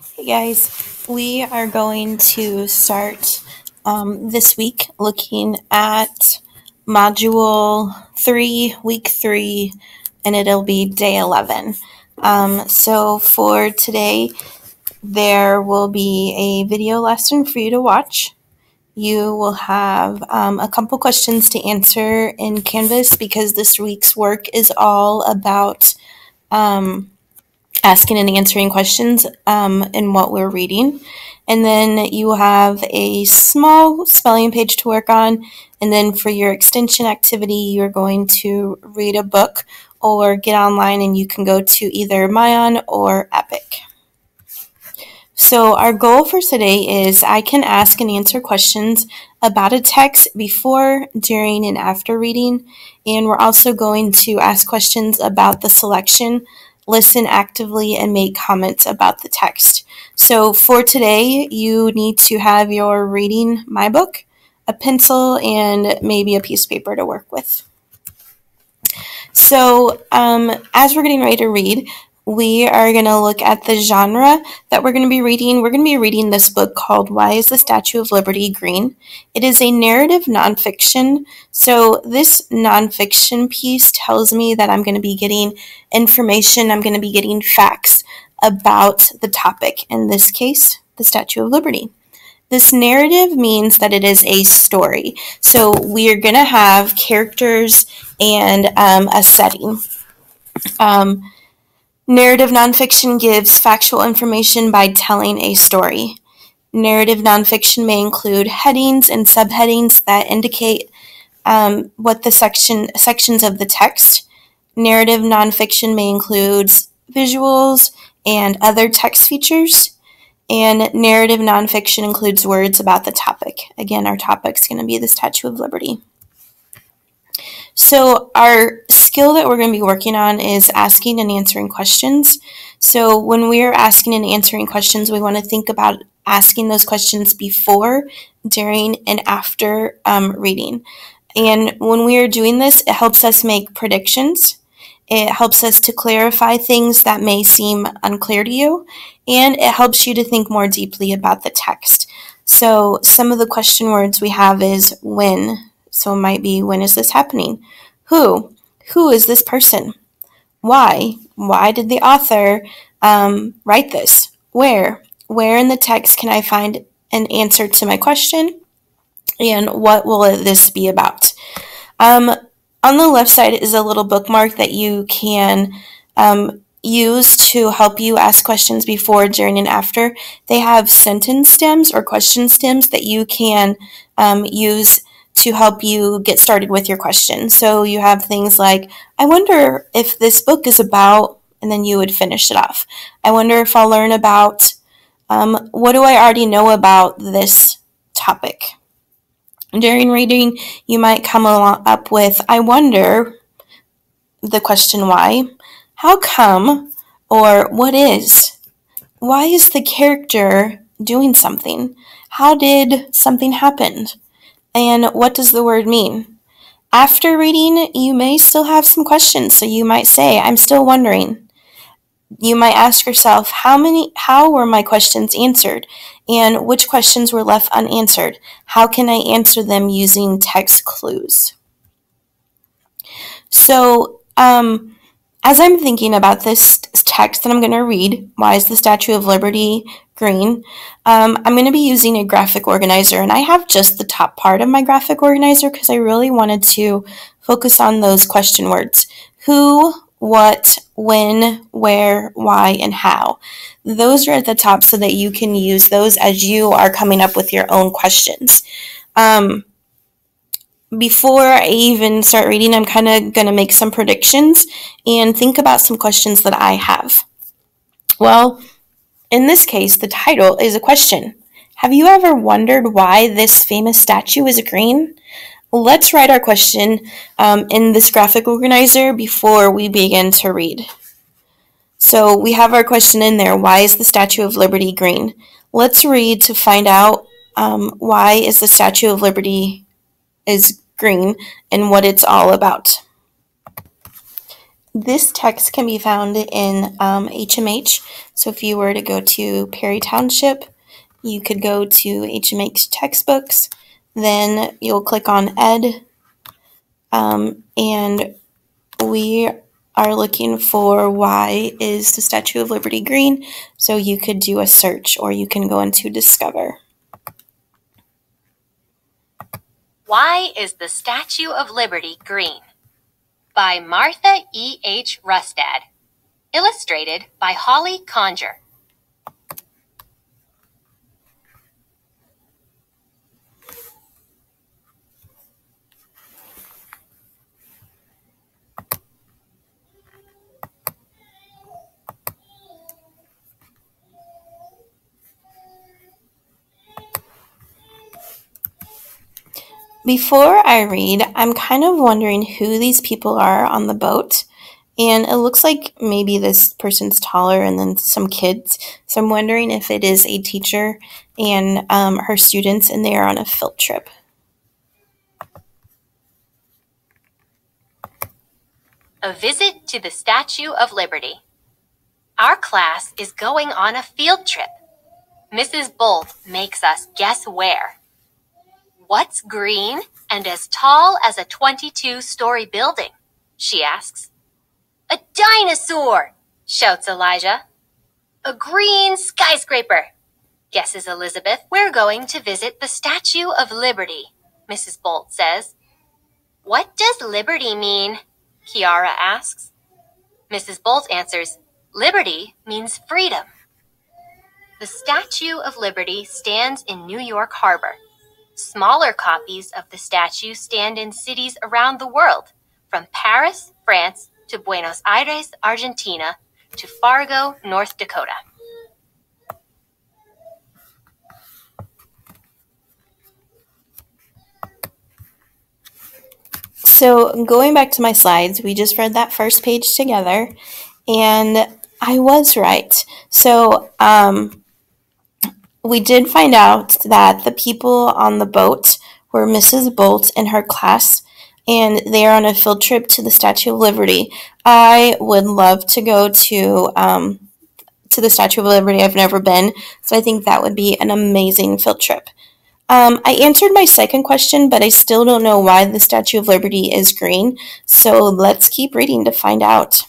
Hey guys, we are going to start this week looking at Module 3, Week 3, and it'll be Day 11. So for today, there will be a video lesson for you to watch. You will have a couple questions to answer in Canvas because this week's work is all about asking and answering questions in what we're reading. And then you will have a small spelling page to work on. And then for your extension activity, you're going to read a book or get online and you can go to either Mayan or Epic. So our goal for today is I can ask and answer questions about a text before, during, and after reading. And we're also going to ask questions about the selection, listen actively, and make comments about the text. So for today, you need to have your reading my book, a pencil, and maybe a piece of paper to work with. So as we're getting ready to read, we are going to look at the genre that we're going to be reading. We're going to be reading this book called Why is the Statue of Liberty Green? It is a narrative nonfiction. So this nonfiction piece tells me that I'm going to be getting information, I'm going to be getting facts about the topic, in this case, the Statue of Liberty. This narrative means that it is a story. So we are going to have characters and a setting. Narrative nonfiction gives factual information by telling a story. Narrative nonfiction may include headings and subheadings that indicate what the sections of the text. Narrative nonfiction may include visuals and other text features. And narrative nonfiction includes words about the topic. Again, our topic is going to be the Statue of Liberty. So our skill that we're going to be working on is asking and answering questions. So when we're asking and answering questions, we want to think about asking those questions before, during, and after reading. And when we are doing this, it helps us make predictions. It helps us to clarify things that may seem unclear to you, and it helps you to think more deeply about the text. So some of the question words we have is when. So it might be, when is this happening? Who? Who is this person? Why? Why did the author write this? Where? Where in the text can I find an answer to my question? And what will this be about? On the left side is a little bookmark that you can use to help you ask questions before, during, and after. They have sentence stems or question stems that you can use to help you get started with your question. So you have things like, I wonder if this book is about, and then you would finish it off. I wonder if I'll learn about, what do I already know about this topic? During reading, you might come up with, I wonder, the question why, how come, or what is? Why is the character doing something? How did something happen? And what does the word mean? After reading, you may still have some questions, so you might say, I'm still wondering. You might ask yourself, how were my questions answered? And which questions were left unanswered? How can I answer them using text clues? So, as I'm thinking about this text that I'm going to read, Why is the Statue of Liberty Green? I'm going to be using a graphic organizer, and I have just the top part of my graphic organizer because I really wanted to focus on those question words. Who, what, when, where, why, and how. Those are at the top so that you can use those as you are coming up with your own questions. Before I even start reading, I'm kind of going to make some predictions and think about some questions that I have. Well, in this case, the title is a question. Have you ever wondered why this famous statue is green? Let's write our question in this graphic organizer before we begin to read. So we have our question in there, why is the Statue of Liberty green? Let's read to find out why is the Statue of Liberty is green and what it's all about. This text can be found in HMH. So if you were to go to Perry Township, you could go to HMH textbooks, then you'll click on Ed, and we are looking for why is the Statue of Liberty green, so you could do a search or you can go into Discover. Why is the Statue of Liberty green? By Martha E. H. Rustad. Illustrated by Holly Conger. Before I read, I'm kind of wondering who these people are on the boat. And it looks like maybe this person's taller and then some kids. So I'm wondering if it is a teacher and her students and they are on a field trip. A visit to the Statue of Liberty. Our class is going on a field trip. Mrs. Bolt makes us guess where. What's green and as tall as a 22-story building? She asks. A dinosaur, shouts Elijah. A green skyscraper, guesses Elizabeth. We're going to visit the Statue of Liberty, Mrs. Bolt says. What does liberty mean? Kiara asks. Mrs. Bolt answers, liberty means freedom. The Statue of Liberty stands in New York Harbor. Smaller copies of the statue stand in cities around the world, from Paris, France, to Buenos Aires, Argentina, to Fargo, North Dakota. So going back to my slides, we just read that first page together, and I was right. So we did find out that the people on the boat were Mrs. Bolt and her class, and they are on a field trip to the Statue of Liberty. I would love to go to the Statue of Liberty. I've never been, so I think that would be an amazing field trip. I answered my second question, but I still don't know why the Statue of Liberty is green, so let's keep reading to find out.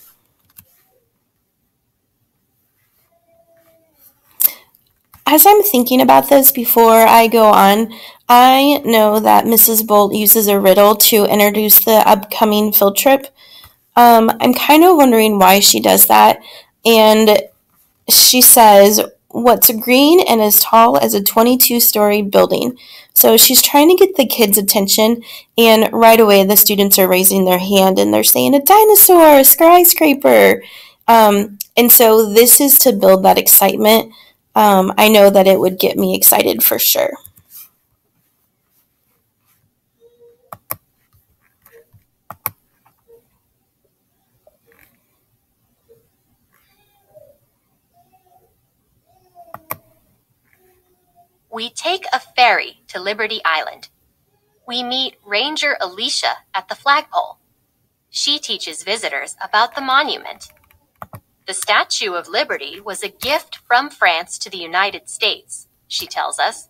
As I'm thinking about this before I go on, I know that Mrs. Bolt uses a riddle to introduce the upcoming field trip. I'm kind of wondering why she does that, and she says, what's green and as tall as a 22-story building? So she's trying to get the kids' attention, and right away the students are raising their hand and they're saying, a dinosaur, a skyscraper. And so this is to build that excitement. I know that it would get me excited for sure. We take a ferry to Liberty Island. We meet Ranger Alicia at the flagpole. She teaches visitors about the monument. The Statue of Liberty was a gift from France to the United States, she tells us.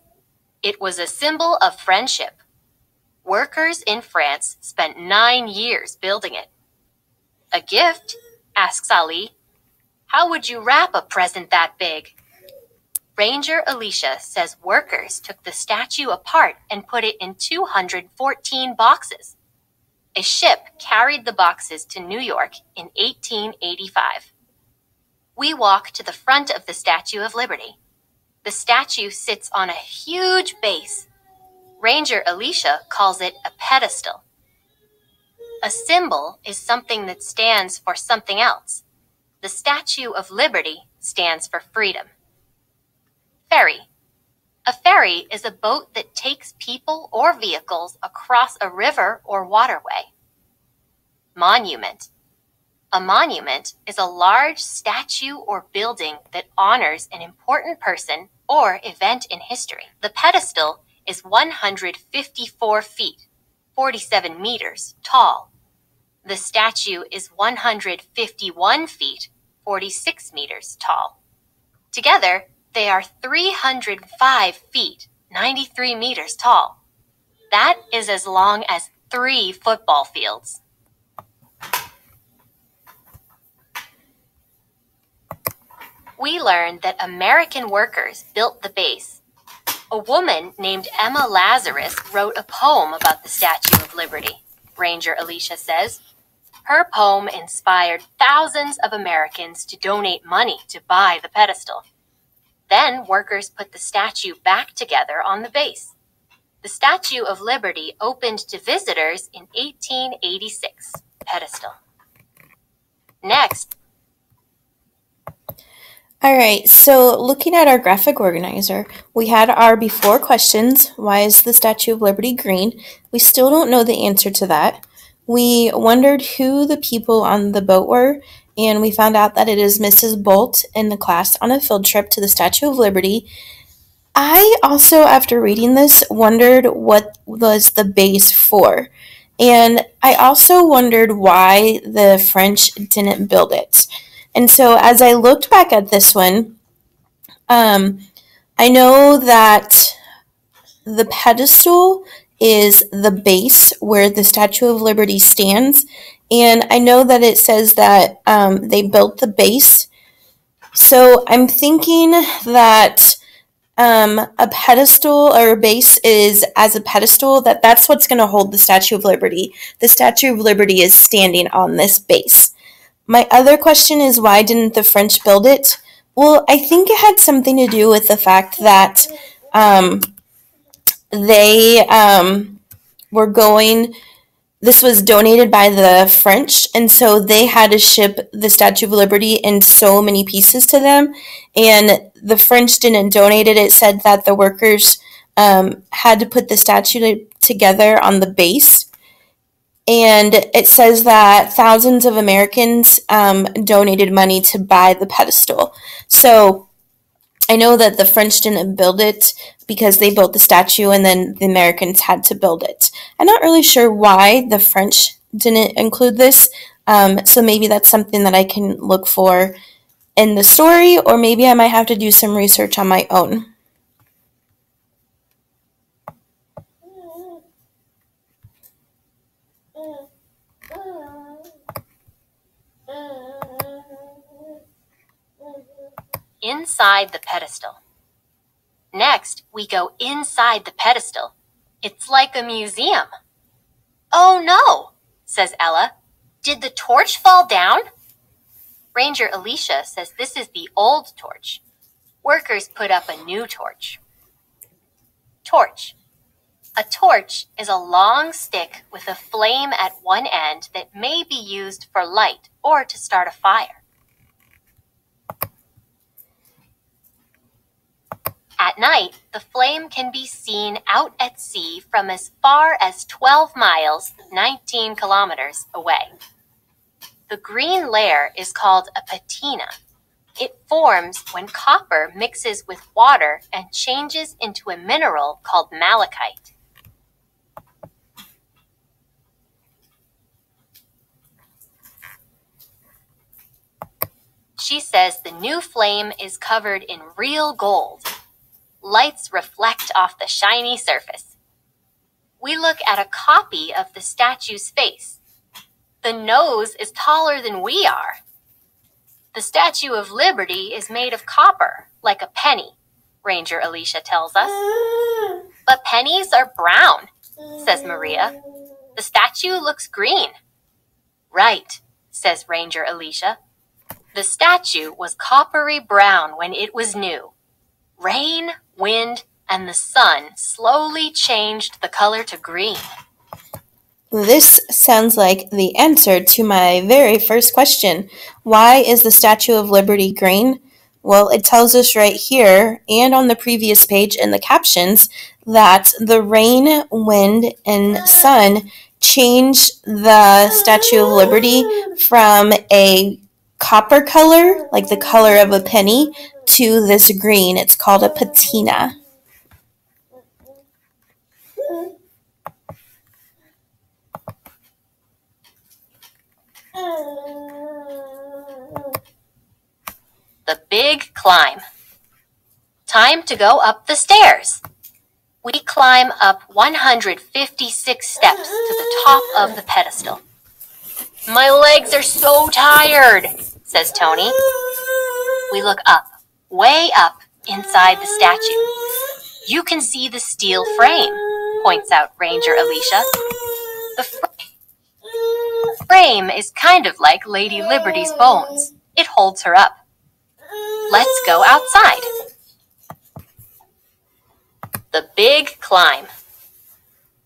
It was a symbol of friendship. Workers in France spent 9 years building it. A gift? Asks Ali. How would you wrap a present that big? Ranger Alicia says workers took the statue apart and put it in 214 boxes. A ship carried the boxes to New York in 1885. We walk to the front of the Statue of Liberty. The statue sits on a huge base. Ranger Alicia calls it a pedestal. A symbol is something that stands for something else. The Statue of Liberty stands for freedom. Ferry. A ferry is a boat that takes people or vehicles across a river or waterway. Monument. A monument is a large statue or building that honors an important person or event in history. The pedestal is 154 feet, 47 meters tall. The statue is 151 feet, 46 meters tall. Together, they are 305 feet, 93 meters tall. That is as long as 3 football fields. We learned that American workers built the base. A woman named Emma Lazarus wrote a poem about the Statue of Liberty, Ranger Alicia says. Her poem inspired thousands of Americans to donate money to buy the pedestal. Then workers put the statue back together on the base. The Statue of Liberty opened to visitors in 1886. Pedestal. Next. All right, so looking at our graphic organizer, we had our before questions. Why is the Statue of Liberty green? We still don't know the answer to that. We wondered who the people on the boat were, and we found out that it is Mrs. Bolt and the class on a field trip to the Statue of Liberty. I also, after reading this, wondered what was the base for. And I also wondered why the French didn't build it. And so as I looked back at this one, I know that the pedestal is the base where the Statue of Liberty stands. And I know that it says that they built the base. So I'm thinking that a pedestal or a base is as a pedestal, that's what's going to hold the Statue of Liberty. The Statue of Liberty is standing on this base. My other question is, why didn't the French build it? Well, I think it had something to do with the fact that they were going, this was donated by the French, and so they had to ship the Statue of Liberty in so many pieces to them, and the French didn't donate it. It said that the workers had to put the statue together on the base. And it says that thousands of Americans donated money to buy the pedestal. So I know that the French didn't build it because they built the statue and then the Americans had to build it. I'm not really sure why the French didn't include this. So maybe that's something that I can look for in the story, or maybe I might have to do some research on my own. Inside the pedestal. Next, we go inside the pedestal. It's like a museum. Oh no, says Ella. Did the torch fall down? Ranger Alicia says this is the old torch. Workers put up a new torch. Torch. A torch is a long stick with a flame at one end that may be used for light or to start a fire. At night, the flame can be seen out at sea from as far as 12 miles, 19 kilometers away. The green layer is called a patina. It forms when copper mixes with water and changes into a mineral called malachite. She says the new flame is covered in real gold. Lights reflect off the shiny surface. We look at a copy of the statue's face. The nose is taller than we are. The Statue of Liberty is made of copper, like a penny, Ranger Alicia tells us. But pennies are brown, says Maria. The statue looks green. Right, says Ranger Alicia. The statue was coppery brown when it was new. Rain, wind, and the sun slowly changed the color to green. This sounds like the answer to my very first question. Why is the Statue of Liberty green? Well, it tells us right here and on the previous page in the captions that the rain, wind, and sun changed the Statue of Liberty from a copper color, like the color of a penny, to this green. It's called a patina. The big climb. Time to go up the stairs. We climb up 156 steps to the top of the pedestal. My legs are so tired, says Tony. We look up, way up inside the statue. You can see the steel frame, points out Ranger Alicia. The frame is kind of like Lady Liberty's bones. It holds her up. Let's go outside. The big climb.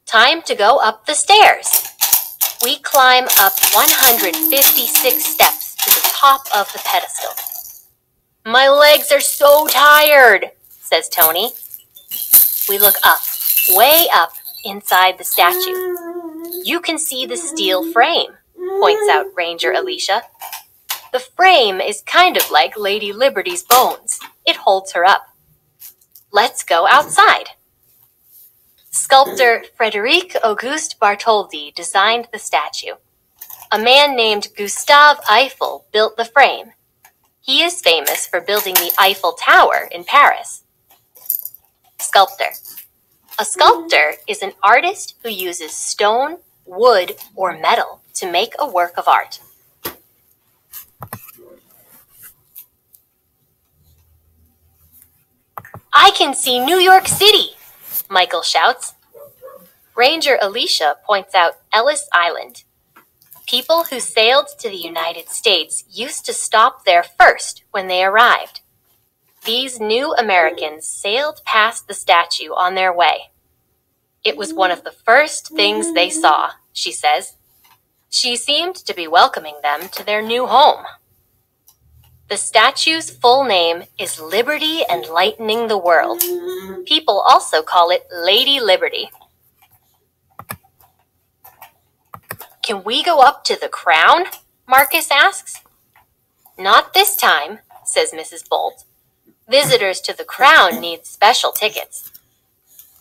Time to go up the stairs. We climb up 156 steps to the top of the pedestal. My legs are so tired, says Tony. We look up, way up inside the statue. You can see the steel frame, points out Ranger Alicia. The frame is kind of like Lady Liberty's bones. It holds her up. Let's go outside. Sculptor Frédéric Auguste Bartholdi designed the statue. A man named Gustave Eiffel built the frame. He is famous for building the Eiffel Tower in Paris. Sculptor. A sculptor is an artist who uses stone, wood, or metal to make a work of art. I can see New York City, Michael shouts. Ranger Alicia points out Ellis Island. People who sailed to the United States used to stop there first when they arrived. These new Americans sailed past the statue on their way. It was one of the first things they saw, she says. She seemed to be welcoming them to their new home. The statue's full name is Liberty Enlightening the World. People also call it Lady Liberty. Can we go up to the crown? Marcus asks. Not this time, says Mrs. Bolt. Visitors to the crown need special tickets.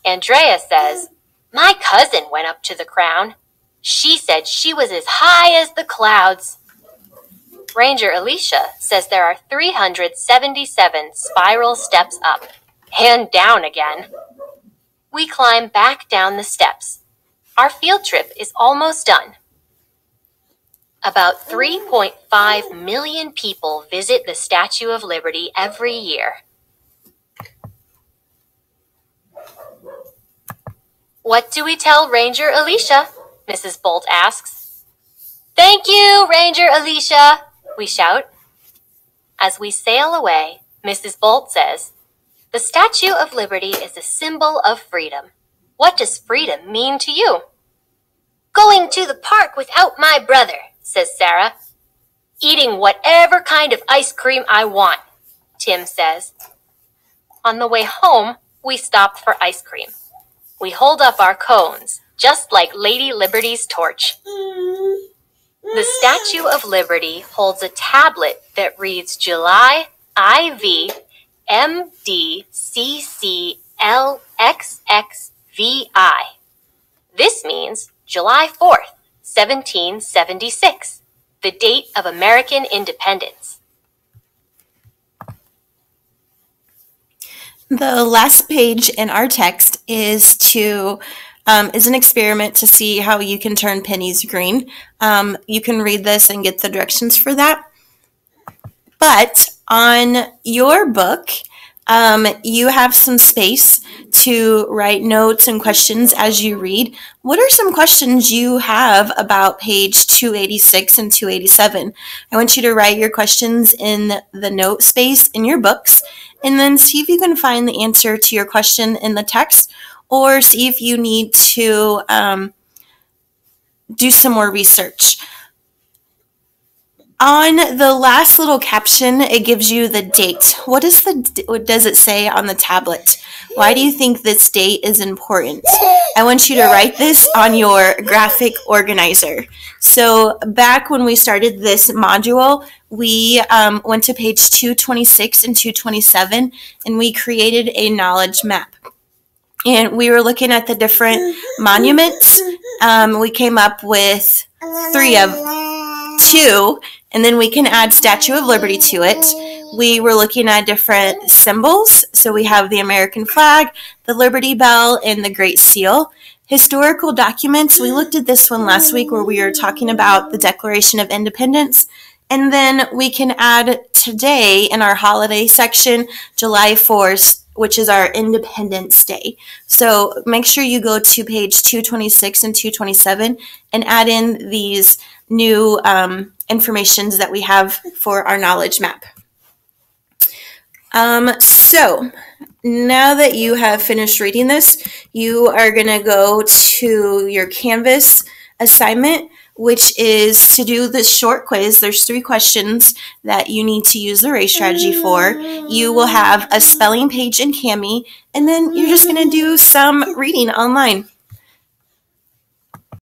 Andrea says, my cousin went up to the crown. She said she was as high as the clouds. Ranger Alicia says there are 377 spiral steps up and down again. We climb back down the steps. Our field trip is almost done. About 3.5 million people visit the Statue of Liberty every year. What do we tell Ranger Alicia? Mrs. Bolt asks. Thank you, Ranger Alicia, we shout. As we sail away, Mrs. Bolt says, the Statue of Liberty is a symbol of freedom. What does freedom mean to you? Going to the park without my brother, says Sarah. Eating whatever kind of ice cream I want, Tim says. On the way home, we stop for ice cream. We hold up our cones, just like Lady Liberty's torch. The Statue of Liberty holds a tablet that reads July IV MDCCLXXVI. This means July 4th, 1776, the date of American independence. The last page in our text is an experiment to see how you can turn pennies green. You can read this and get the directions for that. But on your book, you have some space to write notes and questions as you read. What are some questions you have about page 286 and 287? I want you to write your questions in the note space in your books, and then see if you can find the answer to your question in the text, or see if you need to do some more research. On the last little caption, it gives you the date. What does it say on the tablet? Why do you think this date is important? I want you to write this on your graphic organizer. So back when we started this module, we went to page 226 and 227, and we created a knowledge map. And we were looking at the different monuments. We came up with two, and then we can add Statue of Liberty to it. we were looking at different symbols. So we have the American flag, the Liberty Bell, and the Great Seal. Historical documents, we looked at this one last week where we were talking about the Declaration of Independence. And then we can add today in our holiday section, July 4th, which is our Independence Day. So make sure you go to page 226 and 227 and add in these new informations that we have for our knowledge map. So now that you have finished reading this, you are going to go to your Canvas assignment, which is to do this short quiz. There's 3 questions that you need to use the race strategy for. You will have a spelling page in Cami, and then you're just going to do some reading online.